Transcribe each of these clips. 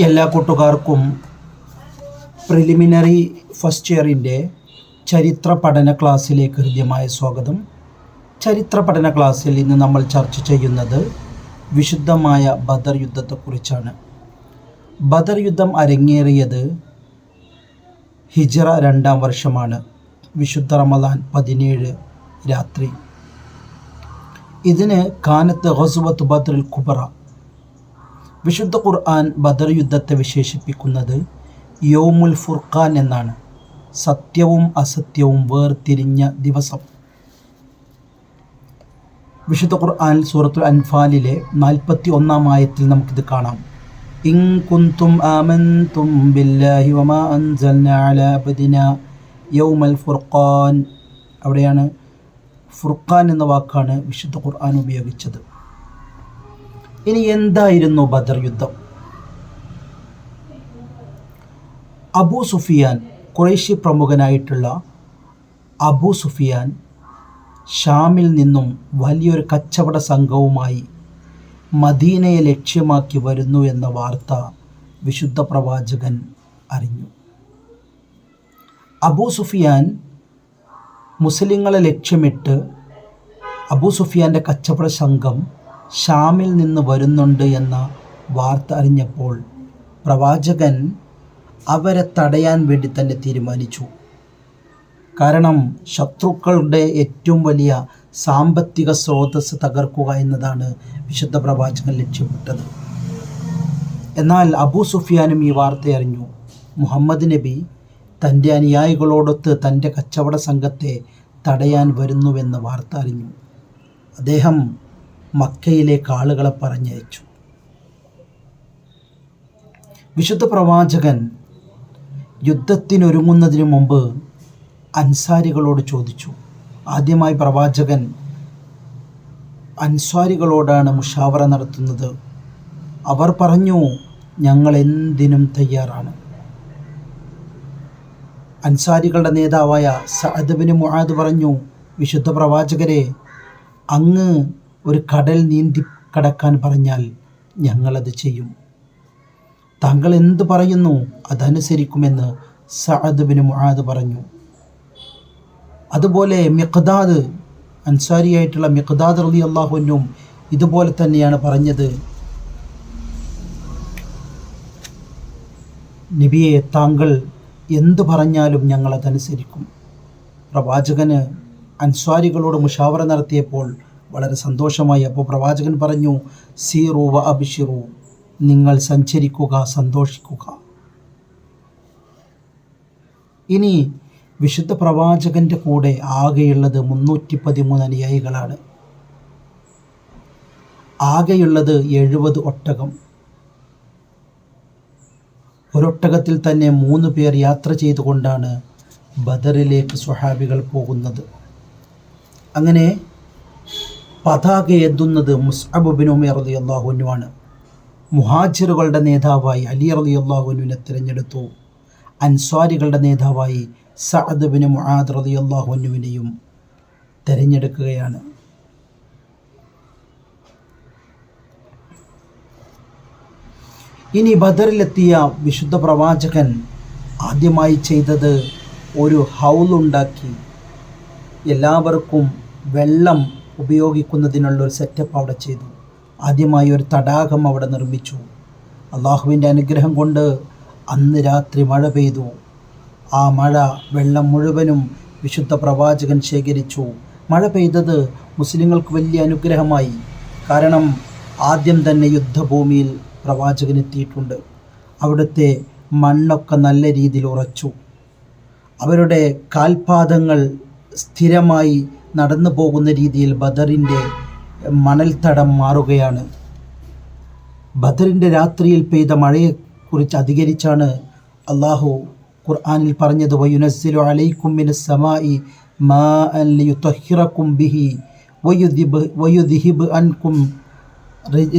എല്ലാ കൂട്ടുകാർക്കും preliminary first ഇയറിൻ്റെ ചരിത്ര പഠന ക്ലാസ്സിലേക്ക് ഹൃദ്യമായ സ്വാഗതം. ചരിത്ര പഠന ക്ലാസ്സിൽ ഇന്ന് നമ്മൾ ചർച്ച ചെയ്യുന്നത് വിശുദ്ധമായ ബദർ യുദ്ധത്തെക്കുറിച്ചാണ്. ബദർ യുദ്ധം അരങ്ങേറിയത് ഹിജ്റ 2-ാം വർഷമാണ്. വിശുദ്ധ റമദാൻ 17 രാത്രി. ഇതിന് കാനത്ത് ഗസ്വത്ത് ബദ്റിൽ കുബ്ര. വിശുദ്ധ ഖുർആൻ ബദർ യുദ്ധത്തെ വിശേഷിപ്പിക്കുന്നത് യൗമുൽ ഫുർഖാൻ എന്നാണ്. സത്യവും അസത്യവും വേർതിരിഞ്ഞ ദിവസം. വിശുദ്ധ ഖുർആൻ സൂറത്തുൽ അൻഫാലിലെ 41-ാം ആയത്തിൽ നമുക്കിത് കാണാം. ഇൻ കുന്തും ആമൻതും ബില്ലാഹി വമാ അൻസൽനാ അലാ അബ്ദിനാ യൗമൽ ഫുർഖാൻ. അവിടെയാണ് ഫുർഖാൻ എന്ന വാക്കാണ് വിശുദ്ധ ഖുർആൻ ഉപയോഗിച്ചത്. ഇനി എന്തായിരുന്നു ബദർ യുദ്ധം? അബൂ സുഫിയാൻ, ഖുറൈശി പ്രമുഖനായിട്ടുള്ള അബൂ സുഫിയാൻ ഷാമിൽ നിന്നും വലിയൊരു കച്ചവട സംഘവുമായി മദീനയെ ലക്ഷ്യമാക്കി വരുന്നു എന്ന വാർത്ത വിശുദ്ധ പ്രവാചകൻ അറിഞ്ഞു. അബൂ സുഫിയാൻ മുസ്ലിങ്ങളെ ലക്ഷ്യമിട്ട് അബൂ സുഫിയാൻ്റെ കച്ചവട സംഘം ഷാമിൽ നിന്ന് വരുന്നുണ്ട് എന്ന വാർത്ത അറിഞ്ഞപ്പോൾ പ്രവാചകൻ അവരെ തടയാൻ വേണ്ടി തന്നെ തീരുമാനിച്ചു. കാരണം ശത്രുക്കളുടെ ഏറ്റവും വലിയ സാമ്പത്തിക സ്രോതസ് തകർക്കുക എന്നതാണ് വിശുദ്ധ പ്രവാചകൻ ലക്ഷ്യമിട്ടത്. എന്നാൽ അബൂ സുഫിയാനും ഈ വാർത്ത അറിഞ്ഞു. മുഹമ്മദ് നബി തൻ്റെ അനുയായികളോടൊത്ത് തൻ്റെ കച്ചവട സംഘത്തെ തടയാൻ വരുന്നുവെന്ന വാർത്ത അറിഞ്ഞു. അദ്ദേഹം മക്കയിലേക്ക് ആളുകളെ പറഞ്ഞയച്ചു. വിശുദ്ധ പ്രവാചകൻ യുദ്ധത്തിനൊരുങ്ങുന്നതിന് മുമ്പ് അൻസാരികളോട് ചോദിച്ചു. ആദ്യമായി പ്രവാചകൻ അൻസാരികളോടാണ് മുഷാവറ നടത്തുന്നത്. അവർ പറഞ്ഞു, ഞങ്ങൾ എന്തിനും തയ്യാറാണ്. അൻസാരികളുടെ നേതാവായ സഅദ് ബിൻ മുആദ് പറഞ്ഞു, വിശുദ്ധ പ്രവാചകരെ, അങ്ങ് ഒരു കടൽ നീന്തി കടക്കാൻ പറഞ്ഞാൽ ഞങ്ങളത് ചെയ്യും. താങ്കൾ എന്ത് പറയുന്നു അതനുസരിക്കുമെന്ന് സഅദ് ബിൻ മുആദ് പറഞ്ഞു. അതുപോലെ മിഖ്ദാദ്, അൻസാരിയായിട്ടുള്ള മിഖ്ദാദ് റളിയല്ലാഹു അൻഹു ഇതുപോലെ തന്നെയാണ് പറഞ്ഞത്. നബിയെ, താങ്കൾ എന്ത് പറഞ്ഞാലും ഞങ്ങളതനുസരിക്കും. പ്രവാചകന് അൻസ്വാരികളോട് മുഷാവറ നടത്തിയപ്പോൾ വളരെ സന്തോഷമായി. അപ്പോൾ പ്രവാചകൻ പറഞ്ഞു, സീറു വ അബ്ശിറു, നിങ്ങൾ സഞ്ചരിക്കുക, സന്തോഷിക്കുക. ഇനി വിശുദ്ധ പ്രവാചകൻ്റെ കൂടെ ആകെയുള്ളത് 313 അനുയായികളാണ്. ആകെയുള്ളത് 70 ഒട്ടകം. ഒരൊട്ടകത്തിൽ തന്നെ 3 പേർ യാത്ര ചെയ്തുകൊണ്ടാണ് ബദറിലേക്ക് സ്വഹാബികൾ പോകുന്നത്. അങ്ങനെ പതാക ഏന്തുന്നത് മുസ്അബ് ബിൻ ഉമൈർ റളിയല്ലാഹു അൻഹു ആണ്. മുഹാജിറുകളുടെ നേതാവായി അലി റളിയല്ലാഹു അൻഹുവിനെ തിരഞ്ഞെടുത്തു. അൻസ്വാരികളുടെ നേതാവായി സഅദ് ബിൻ മുആദ് റളിയല്ലാഹു അൻഹുവിനെയും തിരഞ്ഞെടുക്കുകയാണ്. ഇനി ബദറിലെത്തിയ വിശുദ്ധ പ്രവാചകൻ ആദ്യമായി ചെയ്തത് ഒരു ഹൗലുണ്ടാക്കി എല്ലാവർക്കും വെള്ളം ഉപയോഗിക്കുന്നതിനുള്ളൊരു സെറ്റപ്പ് അവിടെ ചെയ്തു. ആദ്യമായി ഒരു തടാകം അവിടെ നിർമ്മിച്ചു. അള്ളാഹുവിൻ്റെ അനുഗ്രഹം കൊണ്ട് അന്ന് രാത്രി മഴ പെയ്തു. ആ മഴ വെള്ളം മുഴുവനും വിശുദ്ധ പ്രവാചകൻ ശേഖരിച്ചു. മഴ പെയ്തത് മുസ്ലിങ്ങൾക്ക് വലിയ അനുഗ്രഹമായി. കാരണം ആദ്യം തന്നെ യുദ്ധഭൂമിയിൽ പ്രവാചകൻ എത്തിയിട്ടുണ്ട്. അവിടുത്തെ മണ്ണൊക്കെ നല്ല രീതിയിൽ ഉറച്ചു. അവരുടെ കാൽപാദങ്ങൾ സ്ഥിരമായി നടന്നു പോകുന്ന രീതിയിൽ ബദറിൻ്റെ മണൽത്തടം മാറുകയാണ്. ബദറിൻ്റെ രാത്രിയിൽ പെയ്ത മഴയെക്കുറിച്ച് അധികരിച്ചാണ് അള്ളാഹു ഖുർആനിൽ പറഞ്ഞത്, വയുനസ്സിലു അലൈക്കും മിനസ് സമാഇ മാഅൻ ലിയുത്വഹിറക്കും ബിഹി വയുദ്ഹിബ് അൻകും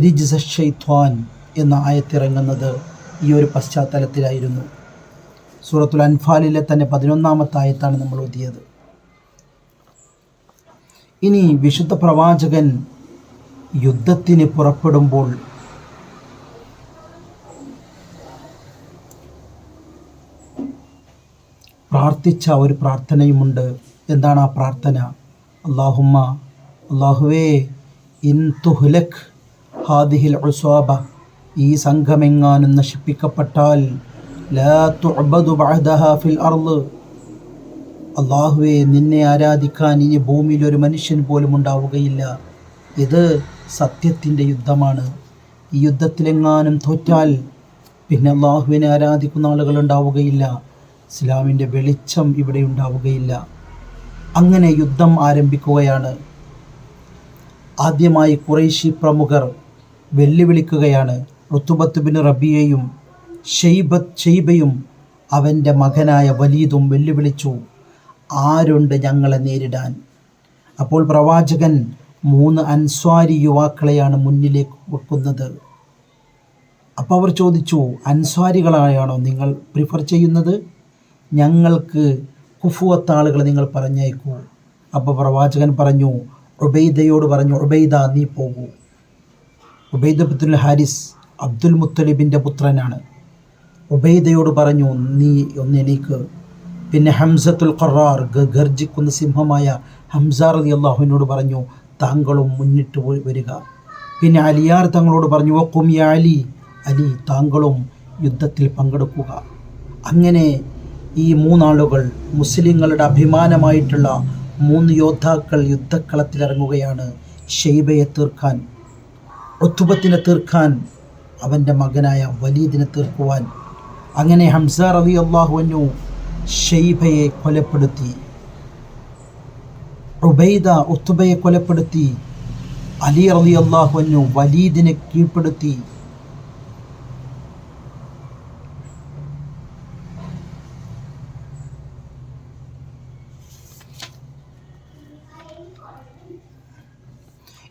റിജ്സ ശൈത്വാൻ എന്ന ആയത്തിറങ്ങുന്നത് ഈ ഒരു പശ്ചാത്തലത്തിലായിരുന്നു. സൂറത്തുൽ അൻഫാലിലെ തന്നെ 11-ാമത്തെ ആയത്താണ് നമ്മൾ ഓതിയത്. ഇനി വിശുദ്ധ പ്രവാചകൻ യുദ്ധത്തിന് പുറപ്പെടുമ്പോൾ പ്രാർത്ഥിച്ച ഒരു പ്രാർത്ഥനയുമുണ്ട്. എന്താണ് ആ പ്രാർത്ഥന? അല്ലാഹുമ്മ, അല്ലാഹുവേ, ഇൻ തുഹ്ലക് ഹാദിഹിൽ ഉസ്വാബ, ഈ സംഘമെങ്ങാനും നശിപ്പിക്കപ്പെട്ടാൽ, ലാ തുഅബദു ബഅദഹാ ഫിൽ അർള്, അല്ലാഹുവേ, നിന്നെ ആരാധിക്കാൻ ഇനി ഭൂമിയിൽ ഒരു മനുഷ്യൻ പോലും ഉണ്ടാവുകയില്ല. ഇത് സത്യത്തിൻ്റെ യുദ്ധമാണ്. ഈ യുദ്ധത്തിലെങ്ങാനും തോറ്റാൽ പിന്നെ അല്ലാഹുവിനെ ആരാധിക്കുന്ന ആളുകൾ ഉണ്ടാവുകയില്ല, ഇസ്ലാമിൻ്റെ വെളിച്ചം ഇവിടെ ഉണ്ടാവുകയില്ല. അങ്ങനെ യുദ്ധം ആരംഭിക്കുകയാണ്. ആദ്യമായി ഖുറൈശി പ്രമുഖർ വെല്ലുവിളിക്കുകയാണ്. ഉത്ബത്ത് ബിൻ റബിയയും ഷെയ്ബയും അവൻ്റെ മകനായ വലീദും വെല്ലുവിളിച്ചു, ആരുണ്ട് ഞങ്ങളെ നേരിടാൻ? അപ്പോൾ പ്രവാചകൻ 3 അൻസ്വാരി യുവാക്കളെയാണ് മുന്നിലേക്ക് വെക്കുന്നത്. അപ്പോൾ അവർ ചോദിച്ചു, അൻസ്വാരികളായാണോ നിങ്ങൾ പ്രിഫർ ചെയ്യുന്നത്? ഞങ്ങൾക്ക് കുഫുവത്ത് ആളുകളെ നിങ്ങൾ പറഞ്ഞയക്കൂ. അപ്പോൾ പ്രവാചകൻ പറഞ്ഞു, ഉബൈദയോട് പറഞ്ഞു, ഉബൈദ, നീ പോകൂ. ഉബൈദ ബിൻ ഹാരിസ് അബ്ദുൽ മുത്തലിബിൻ്റെ പുത്രനാണ്. ഉബൈദയോട് പറഞ്ഞു, നീ ഒന്ന് എണീക്ക്. പിന്നെ ഹംസത്തുൽ ഖറാർ, ഗർജിക്കുന്ന സിംഹമായ ഹംസ റളിയല്ലാഹുവിനോട് പറഞ്ഞു, താങ്കളും മുന്നിട്ട് വരിക. പിന്നെ അലിയാർ തങ്ങളോട് പറഞ്ഞു, വഖും യാ അലി, അലി താങ്കളും യുദ്ധത്തിൽ പങ്കെടുക്കുക. അങ്ങനെ ഈ 3 ആളുകൾ, മുസ്ലിങ്ങളുടെ അഭിമാനമായിട്ടുള്ള 3 യോദ്ധാക്കൾ യുദ്ധക്കളത്തിലിറങ്ങുകയാണ്. ഷെയ്ബയെ തീർക്കാൻ, ഉത്ബത്തിനെ തീർക്കാൻ, അവൻ്റെ മകനായ വലീദിനെ തീർക്കുവാൻ. അങ്ങനെ ഹംസ റളിയല്ലാഹു അൻഹു ഷെയ്ബയെ കൊലപ്പെടുത്തി, ഉബൈദ ഉത്ബയെ കൊലപ്പെടുത്തി, അലി റളിയല്ലാഹു അൻഹു വലീദിനെ കീഴ്പ്പെടുത്തി.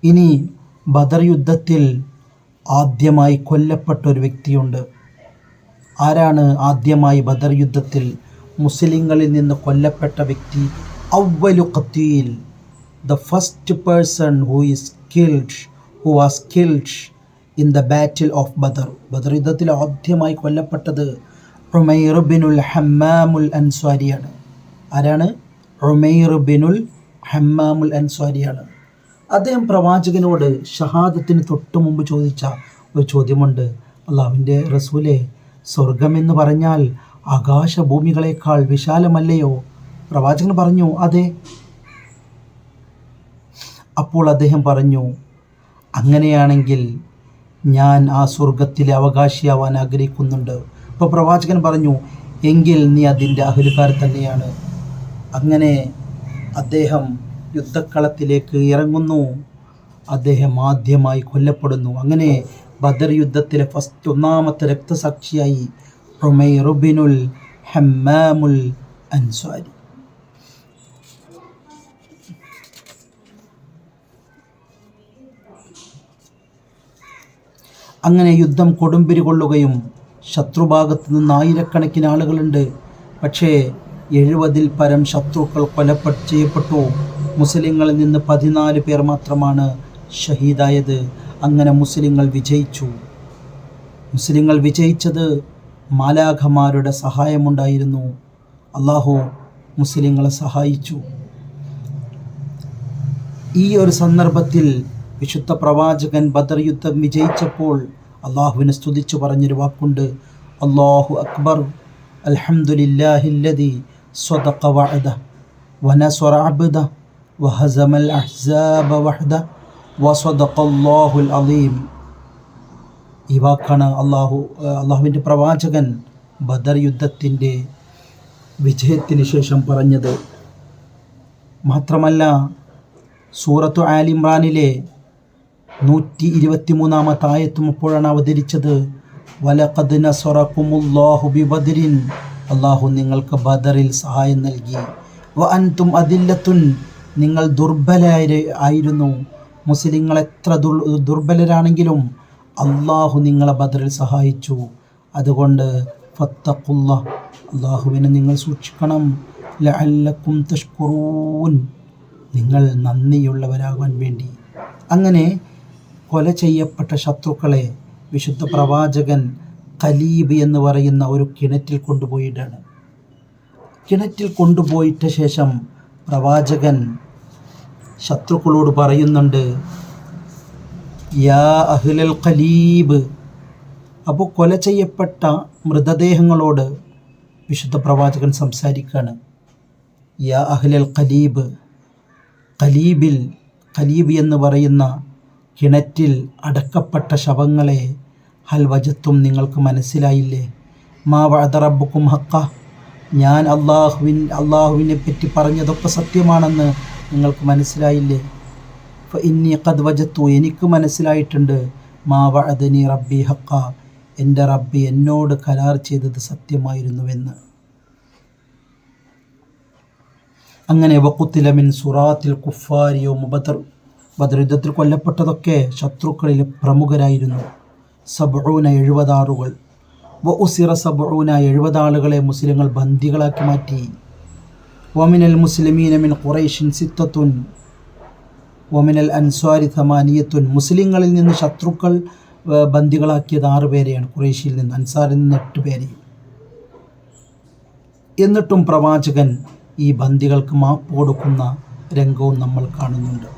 ഇനി ബദർ യുദ്ധത്തിൽ ആദ്യമായി കൊല്ലപ്പെട്ട ഒരു വ്യക്തിയുണ്ട്. ആരാണ് ആദ്യമായി ബദർ യുദ്ധത്തിൽ മുസ്ലിങ്ങളിൽ നിന്ന് കൊല്ലപ്പെട്ട വ്യക്തി? അവ്വലു ഖതീൽ, the first person who was killed in the battle of Badr. Badr യുദ്ധത്തിൽ ആദ്യമായി കൊല്ലപ്പെട്ടത് ഉമൈർ ബിനുൽ ഹമ്മാമുൽ അൻസ്വാരിയാണ്. ആരാണ്? ഉമൈർ ബിനുൽ ഹമ്മാമുൽ അൻസ്വാരിയാണ്. അദ്ദേഹം പ്രവാചകനോട് ഷഹാദത്തിന് തൊട്ടു മുമ്പ് ചോദിച്ച ഒരു ചോദ്യമുണ്ട്. അല്ലാഹുവിൻ്റെ റസൂലേ, സ്വർഗമെന്ന് പറഞ്ഞാൽ ആകാശഭൂമികളെക്കാൾ വിശാലമല്ലയോ? പ്രവാചകൻ പറഞ്ഞു, അതെ. അപ്പോൾ അദ്ദേഹം പറഞ്ഞു, അങ്ങനെയാണെങ്കിൽ ഞാൻ ആ സ്വർഗത്തിലെ അവകാശിയാവാൻ ആഗ്രഹിക്കുന്നുണ്ട്. അപ്പോൾ പ്രവാചകൻ പറഞ്ഞു, എങ്കിൽ നീ അതിൻ്റെ അഹ്ലുകാർ തന്നെയാണ്. അങ്ങനെ അദ്ദേഹം യുദ്ധക്കളത്തിലേക്ക് ഇറങ്ങുന്നു. അദ്ദേഹം ആദ്യമായി കൊല്ലപ്പെടുന്നു. അങ്ങനെ ബദർ യുദ്ധത്തിലെ ഒന്നാമത്തെ രക്തസാക്ഷിയായി ഉമൈർ ബിനുൽ ഹമ്മാമുൽ അൻസ്വാരി. അങ്ങനെ യുദ്ധം കൊടുമ്പിരി കൊള്ളുകയും ശത്രുഭാഗത്ത് നിന്ന് ആയിരക്കണക്കിന് ആളുകളുണ്ട്. പക്ഷേ 70-ൽ പരം ശത്രുക്കൾ ചെയ്യപ്പെട്ടു. മുസ്ലിങ്ങളിൽ നിന്ന് 14 പേർ മാത്രമാണ് ഷഹീദായത്. അങ്ങനെ മുസ്ലിങ്ങൾ വിജയിച്ചു. മുസ്ലിങ്ങൾ വിജയിച്ചത് മാലാഖമാരുടെ സഹായമുണ്ടായിരുന്നു. അള്ളാഹു മുസ്ലിങ്ങളെ സഹായിച്ചു. ഈ ഒരു സന്ദർഭത്തിൽ വിശുദ്ധ പ്രവാചകൻ ബദർ യുദ്ധം വിജയിച്ചപ്പോൾ അള്ളാഹുവിനെ സ്തുതിച്ചു പറഞ്ഞൊരു വാക്കുണ്ട്, അല്ലാഹു അക്ബർ, അൽഹംദുലില്ലാഹില്ലദി സ്വദഖ വഅദഹ വനസറ അബ്ദഹ വഹസമൽ അഹ്സാബ വഹദഹ വസദഖല്ലാഹുൽ അലീം. ഈ വാക്കാണ് അള്ളാഹുവിൻ്റെ പ്രവാചകൻ ബദർ യുദ്ധത്തിൻ്റെ വിജയത്തിന് ശേഷം പറഞ്ഞത്. മാത്രമല്ല, സൂറത്തു ആൽ ഇമ്രാനിലെ 123-ാമത്തെ ആയത്തും അപ്പോഴാണ് അവതരിച്ചത്. വലഖദ് നസറകുമുല്ലാഹു ബിബദ്രിൻ, അള്ളാഹു നിങ്ങൾക്ക് ബദറിൽ സഹായം നൽകി. വ അൻതും അദില്ലത്തുൻ, നിങ്ങൾ ദുർബലരായിരുന്നു. മുസ്ലിങ്ങൾ എത്ര ദുർബലരാണെങ്കിലും അള്ളാഹു നിങ്ങളെ ബദറിൽ സഹായിച്ചു. അതുകൊണ്ട് ഫത്തഖുല്ലാഹ്, അള്ളാഹുവിനെ നിങ്ങൾ സൂക്ഷിക്കണം. ലഅല്ലക്കും തഷ്കുറൂൻ, നിങ്ങൾ നന്ദിയുള്ളവരാകാൻ വേണ്ടി. അങ്ങനെ കൊല ചെയ്യപ്പെട്ട ശത്രുക്കളെ വിശുദ്ധ പ്രവാചകൻ ഖലീബ് എന്ന് പറയുന്ന ഒരു കിണറ്റിൽ കൊണ്ടുപോയിട്ടാണ്. കിണറ്റിൽ കൊണ്ടുപോയിട്ട ശേഷം പ്രവാചകൻ ശത്രുക്കളോട് പറയുന്നുണ്ട്, യാ അഹ്ലൽ ഖലീബ്. അപ്പോൾ കൊല ചെയ്യപ്പെട്ട മൃതദേഹങ്ങളോട് വിശുദ്ധ പ്രവാചകൻ സംസാരിക്കുകയാണ്. യാ അഹ്ലൽ ഖലീബ്, ഖലീബ് എന്ന് പറയുന്ന കിണറ്റിൽ അടക്കപ്പെട്ട ശവങ്ങളെ, ഹൽ വജത്തും നിങ്ങൾക്ക് മനസ്സിലായില്ലേ? മാ വഅദ റബ്ബുക്കും ഹഖ, ഞാൻ അള്ളാഹുവിനെ പറ്റി പറഞ്ഞതൊക്കെ സത്യമാണെന്ന് നിങ്ങൾക്ക് മനസ്സിലായില്ലേ? ഫഇന്നി ഖദ് വജത്തു, എനിക്ക് മനസ്സിലായിട്ടുണ്ട്. മാ വഅദനി റബ്ബി ഹഖ, എൻ്റെ റബ്ബി എന്നോട് കരാർ ചെയ്തത് സത്യമായിരുന്നുവെന്ന്. അങ്ങനെ വഖുത്തില മിൻ സുറാത്തിൽ കുഫാരി യൗമ ബദർ, ബദർ യുദ്ധത്തിൽ കൊല്ലപ്പെട്ടതൊക്കെ ശത്രുക്കളിലെ പ്രമുഖരായിരുന്നു. 70 ആളുകൾ. വഉസിറ 70 ആളുകളെ മുസ്ലിങ്ങൾ ബന്ദികളാക്കി മാറ്റി. വമിനൽ മുസ്ലിമീന മിൻ ഖുറൈശിൻ 6 വമിനൽ അൻസ്വാരി 8. മുസ്ലിങ്ങളിൽ നിന്ന് ശത്രുക്കൾ ബന്ദികളാക്കിയത് 6 പേരെയാണ്. ഖുറൈശിയിൽ നിന്ന്, അൻസാറിൽ നിന്ന് 8 പേരെയും. എന്നിട്ടും പ്രവാചകൻ ഈ ബന്ദികൾക്ക് മാപ്പ് കൊടുക്കുന്ന രംഗവും നമ്മൾ കാണുന്നുണ്ട്.